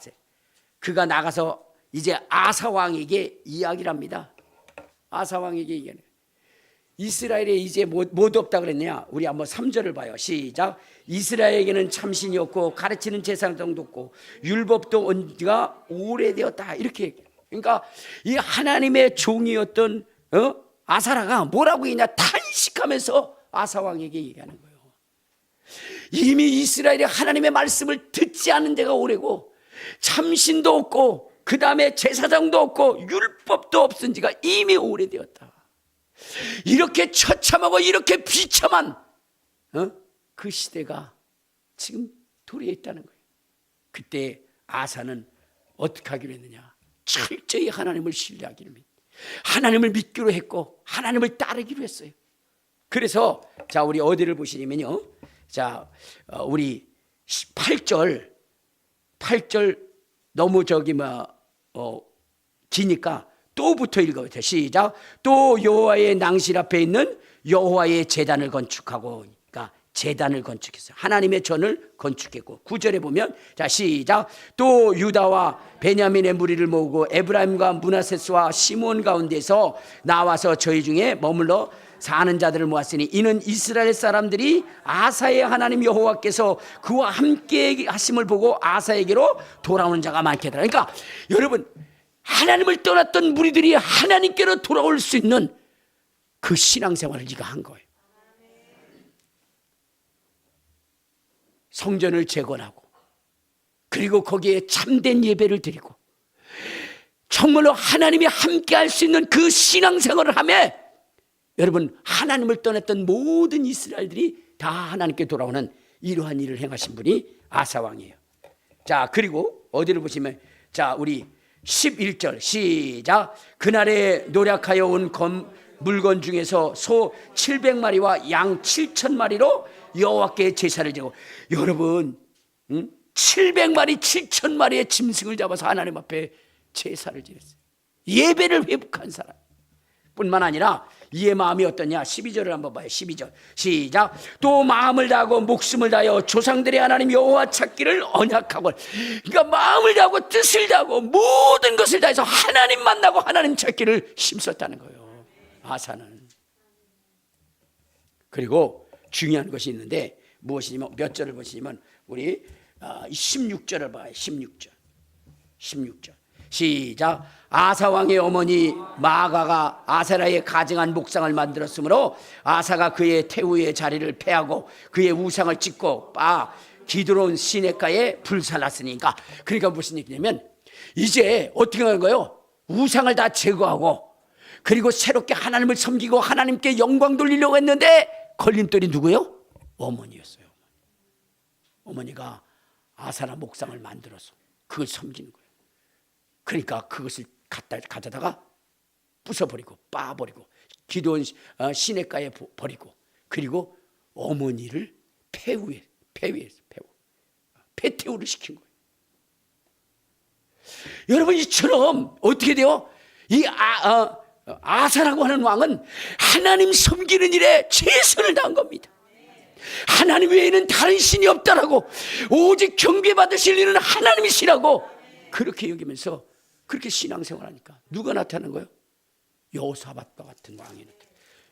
그가 나가서 이제 아사왕에게 이야기를 합니다. 아사왕에게 이야기해요. 이스라엘에 이제 못 없다 그랬냐? 우리 한번 3절을 봐요. 시작. 이스라엘에게는 참신이 없고 가르치는 제사장도 없고 율법도 온 지가 오래되었다. 이렇게. 그러니까 이 하나님의 종이었던 아사라가 뭐라고 했냐? 탄식하면서 아사왕에게 얘기하는 거예요. 이미 이스라엘이 하나님의 말씀을 듣지 않은 데가 오래고 참신도 없고 그 다음에 제사장도 없고 율법도 없은 지가 이미 오래되었다. 이렇게 처참하고 이렇게 비참한 그 시대가 지금 도래에 있다는 거예요. 그때 아사는 어떻게 하기로 했느냐? 철저히 하나님을 신뢰하기로 하나님을 믿기로 했고 하나님을 따르기로 했어요. 그래서 우리 어디를 보시냐면요, 우리 8절 너무 기니까 또부터 읽어요. 시작. 또 여호와의 낭실 앞에 있는 여호와의 제단을 건축하고, 그러니까 제단을 건축했어요. 하나님의 전을 건축했고, 9절에 보면 시작. 또 유다와 베냐민의 무리를 모으고 에브라임과 므낫세와 시몬 가운데서 나와서 저희 중에 머물러 사는 자들을 모았으니 이는 이스라엘 사람들이 아사의 하나님 여호와께서 그와 함께 하심을 보고 아사에게로 돌아오는 자가 많겠다. 그러니까 여러분, 하나님을 떠났던 무리들이 하나님께로 돌아올 수 있는 그 신앙생활을 네가 한 거예요. 성전을 재건하고 그리고 거기에 참된 예배를 드리고 정말로 하나님이 함께 할 수 있는 그 신앙생활을 하며 여러분, 하나님을 떠났던 모든 이스라엘들이 다 하나님께 돌아오는 이러한 일을 행하신 분이 아사왕이에요. 그리고 어디를 보시면 우리 11절 시작. 그날에 노력하여 온 물건 중에서 소 700마리와 양 7,000마리로 여호와께 제사를 지고, 여러분 700마리 7,000마리의 짐승을 잡아서 하나님 앞에 제사를 지냈어요. 예배를 회복한 사람 뿐만 아니라 이의 마음이 어떠냐. 12절을 한번 봐요. 12절 시작. 또 마음을 다하고 목숨을 다하여 조상들의 하나님 여호와 찾기를 언약하고, 그러니까 마음을 다하고 뜻을 다하고 모든 것을 다해서 하나님 만나고 하나님 찾기를 힘썼다는 거예요, 아사는. 그리고 중요한 것이 있는데 무엇이냐면, 몇 절을 보시면 우리 16절을 봐요. 16절 시작. 아사 왕의 어머니 마아가가 아세라의 가증한 목상을 만들었으므로 아사가 그의 태우의 자리를 패하고 그의 우상을 찢고 기드론 시내가에 불살랐으니까. 그러니까 무슨 얘기냐면, 이제 어떻게 하는 거예요? 우상을 다 제거하고 그리고 새롭게 하나님을 섬기고 하나님께 영광 돌리려고 했는데 걸림돌이 누구예요? 어머니였어요. 어머니가 아사라 목상을 만들어서 그걸 섬기는 거예요. 그러니까 그것을 가져다가 부숴버리고 빠버리고 기도원 시내가에 버리고, 그리고 어머니를 폐퇴우를 시킨 거예요. 여러분, 이처럼 어떻게 돼요? 이 아사라고 하는 왕은 하나님 섬기는 일에 최선을 다한 겁니다. 하나님 외에는 다른 신이 없다라고, 오직 경배받으실 일은 하나님이시라고 그렇게 여기면서 그렇게 신앙생활하니까 누가 나타나는 거예요? 여호사밧과 같은 왕이 나타나요.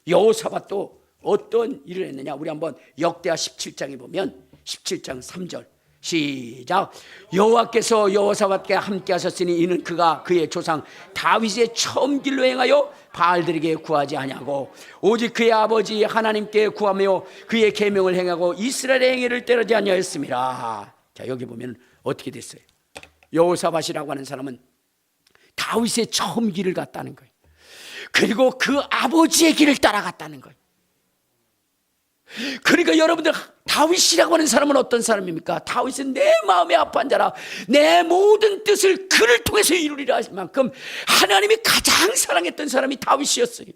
여호사밧도 어떤 일을 했느냐, 우리 한번 역대하 17장에 보면 17장 3절 시작. 여호와께서 여호사밧과 함께 하셨으니 이는 그가 그의 조상 다윗의 처음 길로 행하여 바알들에게 구하지 아니하고 오직 그의 아버지 하나님께 구하며 그의 계명을 행하고 이스라엘의 행위를 따르지 아니하였습니다. 자, 여기 보면 어떻게 됐어요? 여호사밧이라고 하는 사람은 다윗의 처음 길을 갔다는 거예요. 그리고 그 아버지의 길을 따라갔다는 거예요. 그러니까 여러분들, 다윗이라고 하는 사람은 어떤 사람입니까? 다윗은 내 마음에 합한 자라 내 모든 뜻을 그를 통해서 이루리라 하실 만큼 하나님이 가장 사랑했던 사람이 다윗이었어요.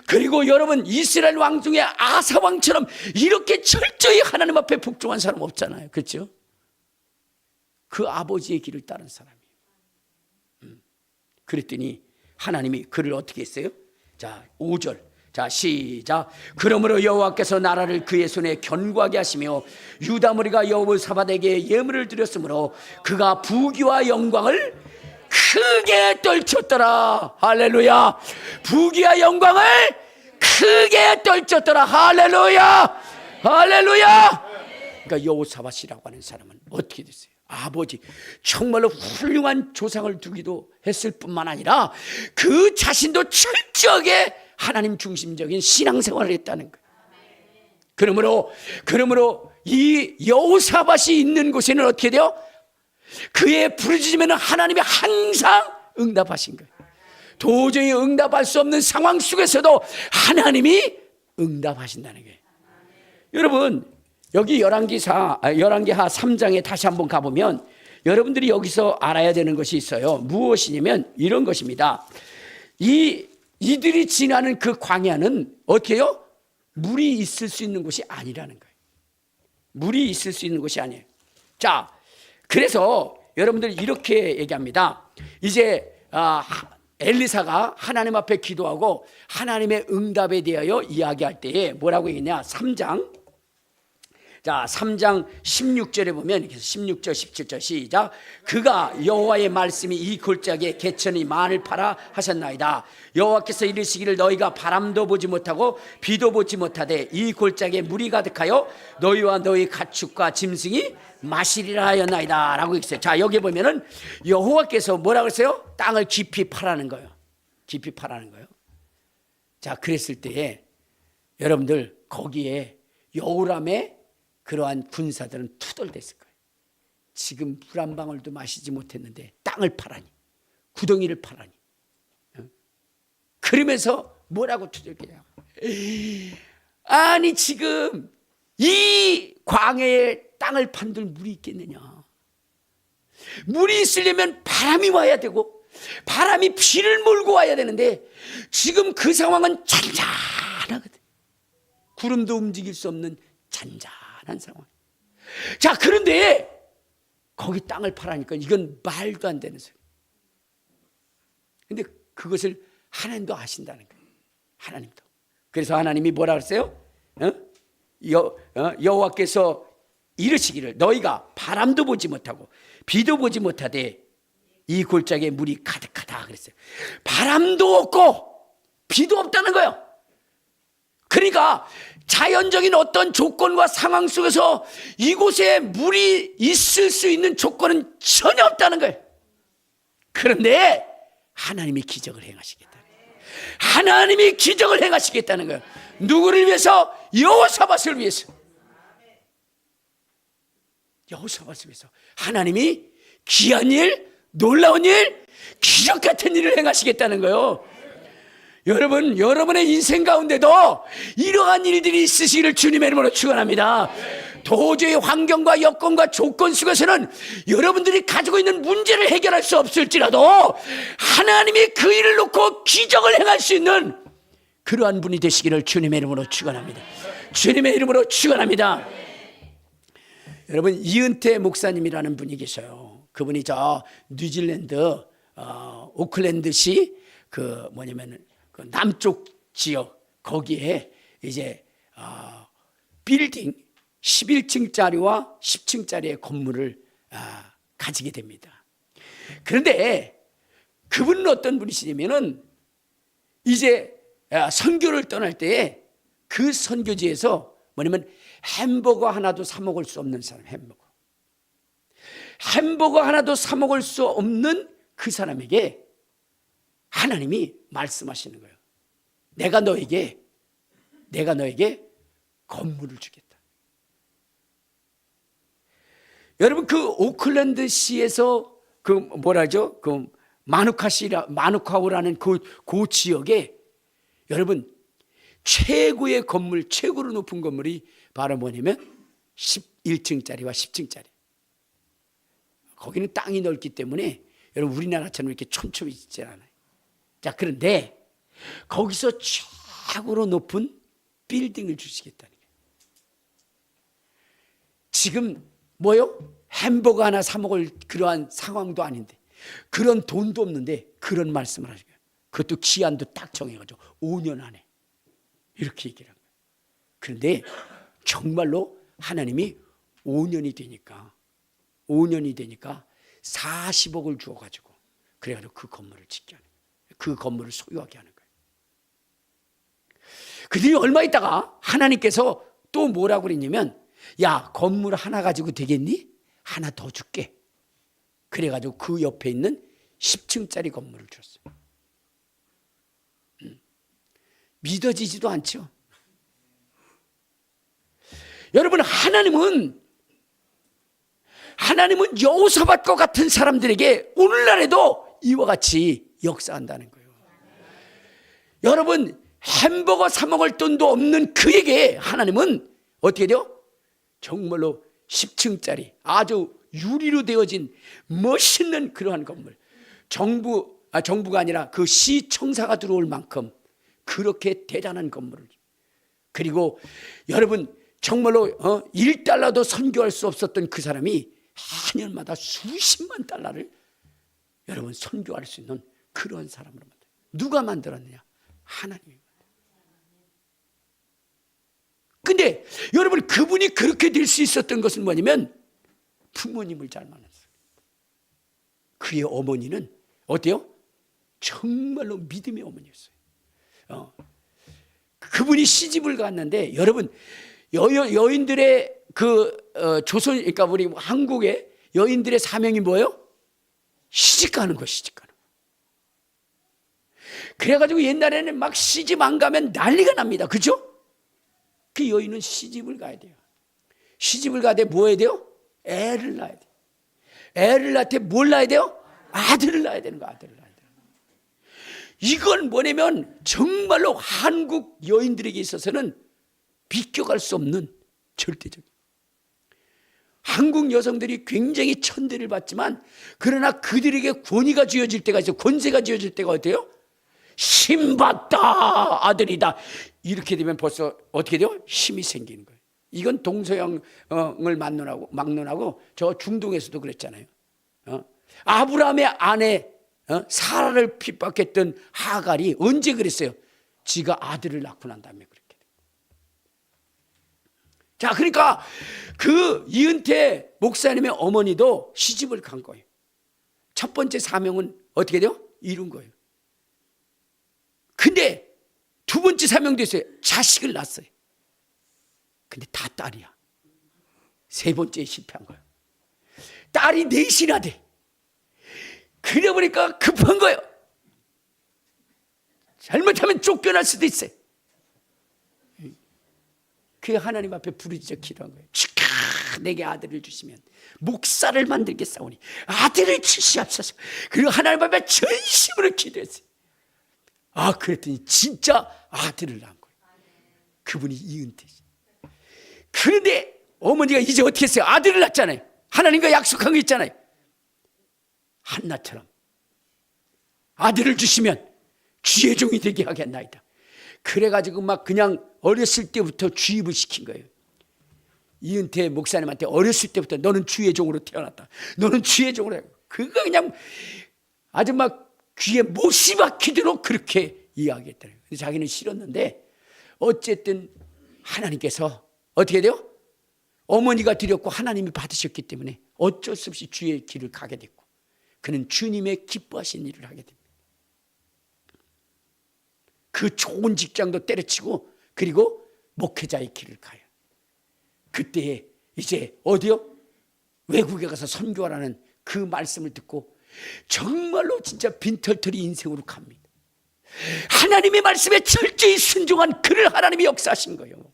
그리고 여러분, 이스라엘 왕 중에 아사 왕처럼 이렇게 철저히 하나님 앞에 복종한 사람 없잖아요. 그렇죠? 그 아버지의 길을 따른 사람이에요. 그랬더니 하나님이 그를 어떻게 했어요? 자, 5절 자, 시작. 그러므로 여호와께서 나라를 그의 손에 견고하게 하시며 유다 무리가 여호사밧에게 예물을 드렸으므로 그가 부귀와 영광을 크게 떨쳤더라. 할렐루야. 부귀와 영광을 크게 떨쳤더라. 할렐루야. 할렐루야. 그러니까 여호사밧이라고 하는 사람은 어떻게 됐어요? 아버지, 정말로 훌륭한 조상을 두기도 했을 뿐만 아니라 그 자신도 철저하게 하나님 중심적인 신앙생활을 했다는 거예요. 그러므로 이 여호사밧이 있는 곳에는 어떻게 돼요? 그의 부르짖으면 하나님이 항상 응답하신 거예요. 도저히 응답할 수 없는 상황 속에서도 하나님이 응답하신다는 거예요. 여러분, 여기 열왕기하 3장에 다시 한번 가보면 여러분들이 여기서 알아야 되는 것이 있어요. 무엇이냐면 이런 것입니다. 이들이 지나는 그 광야는 어떻게 해요? 물이 있을 수 있는 곳이 아니라는 거예요. 물이 있을 수 있는 곳이 아니에요. 자, 그래서 여러분들 이렇게 얘기합니다. 이제 엘리사가 하나님 앞에 기도하고 하나님의 응답에 대하여 이야기할 때에 뭐라고 얘기했냐? 3장 16절에 보면 이렇게 16절 17절 시작. 그가 여호와의 말씀이 이 골짜기에 개천이 만을 팔아 하셨나이다. 여호와께서 이르시기를 너희가 바람도 보지 못하고 비도 보지 못하되 이 골짜기에 물이 가득하여 너희와 너희 가축과 짐승이 마시리라 하였나이다 라고 했어요. 자, 여기 보면은 여호와께서 뭐라고 했어요? 땅을 깊이 파라는 거예요. 깊이 파라는 거예요. 자, 그랬을 때에 여러분들 거기에 여호람의 그러한 군사들은 투덜댔을 거예요. 지금 물 한 방울도 마시지 못했는데 땅을 파라니, 구덩이를 파라니. 그러면서 뭐라고 투덜대냐고. 아니, 지금 이 광야에 땅을 판들 물이 있겠느냐. 물이 있으려면 바람이 와야 되고 바람이 비를 몰고 와야 되는데 지금 그 상황은 잔잔하거든. 구름도 움직일 수 없는 잔잔한 상황. 자, 그런데 거기 땅을 파라니까 이건 말도 안 되는 소리. 근데 그것을 하나님도 아신다는 거예요. 하나님도. 그래서 하나님이 뭐라 그랬어요? 여호와께서 이르시기를 너희가 바람도 보지 못하고 비도 보지 못하되 이 골짜기에 물이 가득하다 그랬어요. 바람도 없고 비도 없다는 거예요. 그러니까 자연적인 어떤 조건과 상황 속에서 이곳에 물이 있을 수 있는 조건은 전혀 없다는 거예요. 그런데 하나님이 기적을 행하시겠다. 하나님이 기적을 행하시겠다는 거예요. 누구를 위해서? 여호사밧을 위해서. 여호사밧을 위해서 하나님이 귀한 일, 놀라운 일, 기적 같은 일을 행하시겠다는 거예요. 여러분, 여러분의 인생 가운데도 이러한 일들이 있으시기를 주님의 이름으로 축원합니다. 도저히 환경과 여건과 조건 속에서는 여러분들이 가지고 있는 문제를 해결할 수 없을지라도 하나님이 그 일을 놓고 기적을 행할 수 있는 그러한 분이 되시기를 주님의 이름으로 축원합니다. 주님의 이름으로 축원합니다. 여러분, 이은태 목사님이라는 분이 계셔요. 그분이 저 뉴질랜드 오클랜드시 그 남쪽 지역 거기에 이제 빌딩 11층짜리와 10층짜리의 건물을 가지게 됩니다. 그런데 그분은 어떤 분이시냐면은 이제 선교를 떠날 때에 그 선교지에서 햄버거 하나도 사 먹을 수 없는 사람. 햄버거 하나도 사 먹을 수 없는 그 사람에게 하나님이 말씀하시는 거예요. 내가 너에게 건물을 주겠다. 여러분, 그 오클랜드시에서 그 마누카우라는 그 지역에 여러분 최고의 건물, 최고로 높은 건물이 바로 뭐냐면 11층짜리와 10층짜리. 거기는 땅이 넓기 때문에 여러분 우리나라처럼 이렇게 촘촘히 있지 않아요. 자, 그런데 거기서 최고로 높은 빌딩을 주시겠다는 거예요. 지금 햄버거 하나 사 먹을 그러한 상황도 아닌데, 그런 돈도 없는데 그런 말씀을 하시는 거예요. 그것도 기한도 딱 정해가지고 5년 안에 이렇게 얘기를 한 거예요. 그런데 정말로 하나님이 5년이 되니까 40억을 주어가지고 그래가지고 그 건물을 짓게 하는 거예요. 그 건물을 소유하게 하는 거예요. 그들이 얼마 있다가 하나님께서 또 뭐라고 그랬냐면, 야, 건물 하나 가지고 되겠니? 하나 더 줄게. 그래가지고 그 옆에 있는 10층짜리 건물을 줬어요. 믿어지지도 않죠. 여러분, 하나님은 여호사밧과 같은 사람들에게 오늘날에도 이와 같이 역사한다는 거예요. 여러분, 햄버거 사 먹을 돈도 없는 그에게 하나님은 어떻게 돼요? 정말로 10층짜리 아주 유리로 되어진 멋있는 그러한 건물, 정부가 아니라 그 시청사가 들어올 만큼 그렇게 대단한 건물을, 그리고 여러분 정말로 $1도 선교할 수 없었던 그 사람이 한 년마다 수십만 달러를 여러분 선교할 수 있는 그런 사람으로 만들어요. 누가 만들었느냐? 하나님이. 근데 여러분, 그분이 그렇게 될 수 있었던 것은 뭐냐면 부모님을 잘 만났어요. 그의 어머니는 어때요? 정말로 믿음의 어머니였어요. 그분이 시집을 갔는데 여러분, 여인들의 조선, 그러니까 우리 한국의 여인들의 사명이 뭐예요? 시집 가는 거, 시집 가는 거. 그래가지고 옛날에는 막 시집 안 가면 난리가 납니다. 그죠? 그 여인은 시집을 가야 돼요. 시집을 가되 뭐 해야 돼요? 애를 낳아야 돼요. 애를 낳을 때 뭘 낳아야 돼요? 아들을 낳아야 되는 거, 아들을 낳아야 돼요. 이건 뭐냐면 정말로 한국 여인들에게 있어서는 비껴갈 수 없는 절대적인. 한국 여성들이 굉장히 천대를 받지만 그러나 그들에게 권위가 쥐어질 때가 있어요. 권세가 쥐어질 때가 어때요? 신받다 아들이다. 이렇게 되면 벌써 어떻게 돼요? 힘이 생기는 거예요. 이건 동서양을 막론하고 저 중동에서도 그랬잖아요. 아브라함의 아내 사라를 핍박했던 하갈이 언제 그랬어요? 지가 아들을 낳고 난 다음에 그렇게 돼요. 자, 그러니까 그 이은태 목사님의 어머니도 시집을 간 거예요. 첫 번째 사명은 어떻게 돼요? 이룬 거예요. 근데 두 번째 사명도 있어요. 자식을 낳았어요. 근데 다 딸이야. 세 번째에 실패한 거예요. 딸이 넷이나 돼. 그래 보니까 급한 거예요. 잘못하면 쫓겨날 수도 있어요. 그 하나님 앞에 부르짖어 기도한 거예요. 주가 내게 아들을 주시면 목사를 만들겠사오니 아들을 주시옵소서. 그리고 하나님 앞에 전심으로 기도했어요. 그랬더니 진짜 아들을 낳은 거예요. 그분이 이은태지. 그런데 어머니가 이제 어떻게 했어요? 아들을 낳았잖아요. 하나님과 약속한 거 있잖아요. 한나처럼 아들을 주시면 주의 종이 되게 하겠나이다. 그래가지고 막 그냥 어렸을 때부터 주입을 시킨 거예요. 이은태 목사님한테 어렸을 때부터 너는 주의 종으로 태어났다. 너는 주의 종으로. 그거 그냥 아주 막 귀에 못이 박히도록 그렇게 이야기했더래요. 자기는 싫었는데 어쨌든 하나님께서 어떻게 돼요? 어머니가 드렸고 하나님이 받으셨기 때문에 어쩔 수 없이 주의 길을 가게 됐고 그는 주님의 기뻐하신 일을 하게 됩니다. 그 좋은 직장도 때려치고 그리고 목회자의 길을 가요. 그때 이제 어디요? 외국에 가서 선교하라는 그 말씀을 듣고 정말로 진짜 빈털터리 인생으로 갑니다. 하나님의 말씀에 철저히 순종한 그를 하나님이 역사하신 거예요.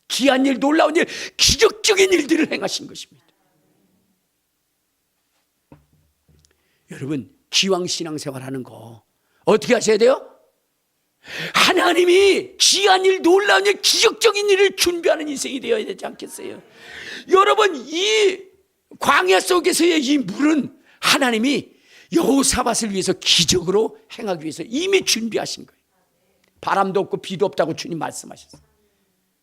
귀한 일, 놀라운 일, 기적적인 일들을 행하신 것입니다. 여러분, 기왕 신앙생활 하는 거 어떻게 하셔야 돼요? 하나님이 귀한 일, 놀라운 일, 기적적인 일을 준비하는 인생이 되어야 되지 않겠어요? 여러분, 이 광야 속에서의 이 물은 하나님이 여호사밧을 위해서 기적으로 행하기 위해서 이미 준비하신 거예요. 바람도 없고 비도 없다고 주님 말씀하셨어요.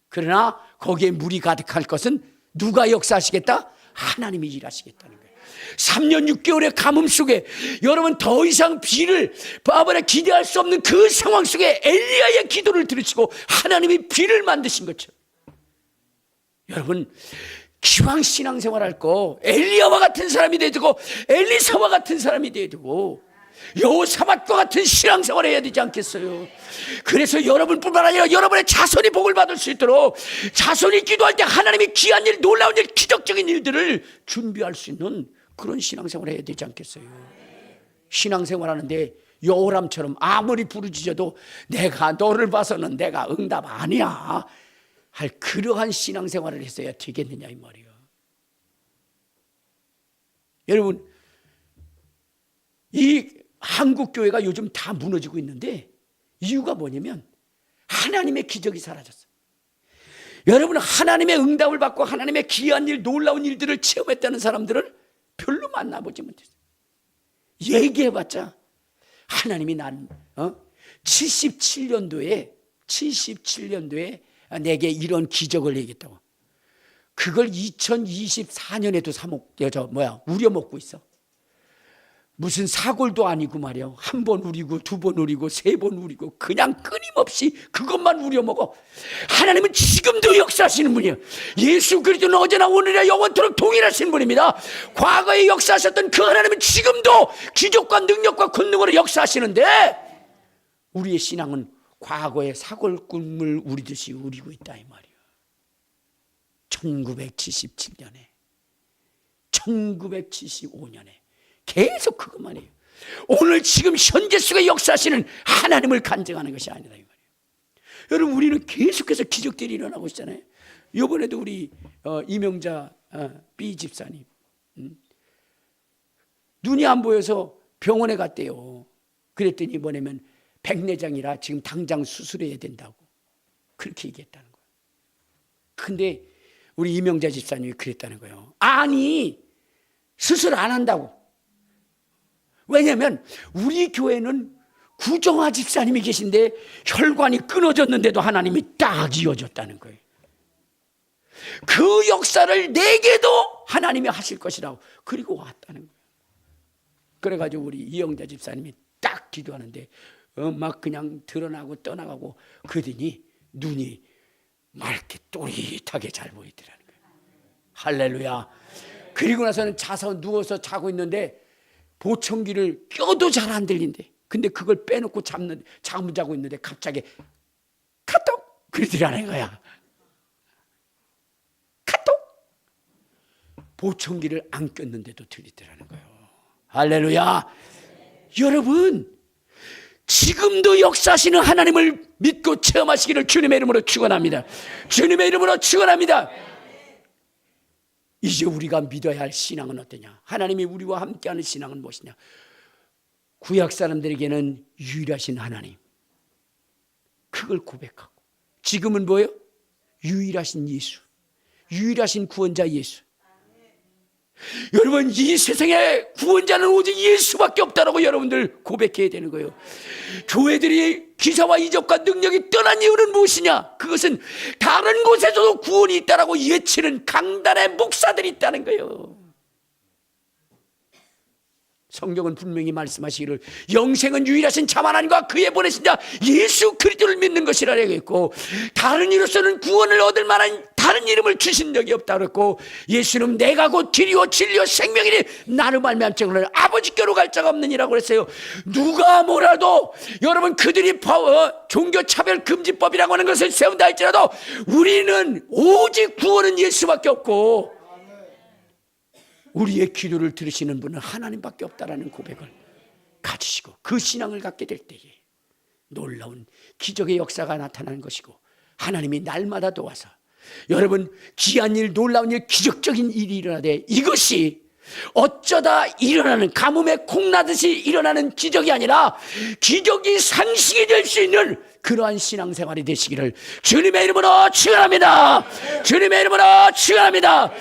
그러나 거기에 물이 가득할 것은 누가 역사하시겠다? 하나님이 일하시겠다는 거예요. 3년 6개월의 가뭄 속에 여러분 더 이상 비를 바보라 기대할 수 없는 그 상황 속에 엘리야의 기도를 들으시고 하나님이 비를 만드신 것처럼 여러분 기왕 신앙생활 할 거 엘리야와 같은 사람이 돼야 되고 엘리사와 같은 사람이 돼야 되고 여호사밧과 같은 신앙생활 해야 되지 않겠어요? 그래서 여러분뿐만 아니라 여러분의 자손이 복을 받을 수 있도록 자손이 기도할 때 하나님이 귀한 일, 놀라운 일, 기적적인 일들을 준비할 수 있는 그런 신앙생활을 해야 되지 않겠어요? 신앙생활 하는데 여호람처럼 아무리 부르짖어도 내가 너를 봐서는 내가 응답 아니야 할 그러한 신앙생활을 했어야 되겠느냐 이 말이에요. 여러분, 이 한국 교회가 요즘 다 무너지고 있는데 이유가 뭐냐면 하나님의 기적이 사라졌어요. 여러분, 하나님의 응답을 받고 하나님의 귀한 일, 놀라운 일들을 체험했다는 사람들을 별로 만나보지 못했어요. 얘기해봤자 하나님이 난 77년도에 내게 이런 기적을 얘기했다고. 그걸 2024년에도 우려먹고 있어. 무슨 사골도 아니고 말이야. 한 번 우리고 두 번 우리고 세 번 우리고 그냥 끊임없이 그것만 우려먹어. 하나님은 지금도 역사하시는 분이에요. 예수 그리스도는 어제나 오늘이나 영원토록 동일하신 분입니다. 과거에 역사하셨던 그 하나님은 지금도 기적과 능력과 권능으로 역사하시는데 우리의 신앙은 과거의 사골꿈을 우리듯이 우리고 있다 이 말이에요. 1977년에 1975년에 계속 그것만 해요. 오늘 지금 현재 속에 역사하시는 하나님을 간증하는 것이 아니다 이 말이에요. 여러분, 우리는 계속해서 기적들이 일어나고 있잖아요. 이번에도 우리 이명자 B 집사님 눈이 안 보여서 병원에 갔대요. 그랬더니 뭐냐면 백내장이라 지금 당장 수술해야 된다고 그렇게 얘기했다는 거예요. 근데 우리 이명자 집사님이 그랬다는 거예요. 아니, 수술 안 한다고. 왜냐하면 우리 교회는 구정화 집사님이 계신데 혈관이 끊어졌는데도 하나님이 딱 이어줬다는 거예요. 그 역사를 내게도 하나님이 하실 것이라고 그리고 왔다는 거예요. 그래가지고 우리 이영자 집사님이 딱 기도하는데 막 그냥 드러나고 떠나가고 그러더니 눈이 맑게 또릿하게 잘 보이더라는 거예요. 할렐루야. 그리고 나서는 자서 누워서 자고 있는데 보청기를 껴도 잘 안 들린대. 근데 그걸 빼놓고 잠을 자고 있는데 갑자기 카톡 그러더라는 거야. 카톡. 보청기를 안 꼈는데도 들리더라는 거예요. 할렐루야. 여러분, 지금도 역사하시는 하나님을 믿고 체험하시기를 주님의 이름으로 축원합니다. 주님의 이름으로 축원합니다. 이제 우리가 믿어야 할 신앙은 어떠냐? 하나님이 우리와 함께하는 신앙은 무엇이냐? 구약 사람들에게는 유일하신 하나님, 그걸 고백하고, 지금은 뭐예요? 유일하신 예수, 유일하신 구원자 예수. 여러분, 이 세상에 구원자는 오직 예수밖에 없다라고 여러분들 고백해야 되는 거예요. 교회들이 기사와 이적과 능력이 떠난 이유는 무엇이냐? 그것은 다른 곳에서도 구원이 있다라고 예치는 강단의 목사들이 있다는 거예요. 성경은 분명히 말씀하시기를 영생은 유일하신 참 하나님과 그의 보내신 자 예수 그리스도를 믿는 것이라 했고, 다른 이로서는 구원을 얻을 만한 다른 이름을 주신 적이 없다 그랬고, 예수는 내가 곧 길이요 진리요 생명이니 나를 말미암지 아버지께로 갈 자가 없느니라고 그랬어요. 누가 뭐라도 여러분 그들이 종교차별 금지법이라고 하는 것을 세운다 할지라도 우리는 오직 구원은 예수밖에 없고 우리의 기도를 들으시는 분은 하나님밖에 없다라는 고백을 가지시고 그 신앙을 갖게 될 때에 놀라운 기적의 역사가 나타나는 것이고, 하나님이 날마다 도와서 여러분 귀한 일, 놀라운 일, 기적적인 일이 일어나되, 이것이 어쩌다 일어나는 가뭄에 콩나듯이 일어나는 기적이 아니라 기적이 상식이 될 수 있는 그러한 신앙생활이 되시기를 주님의 이름으로 축원합니다. 주님의 이름으로 축원합니다.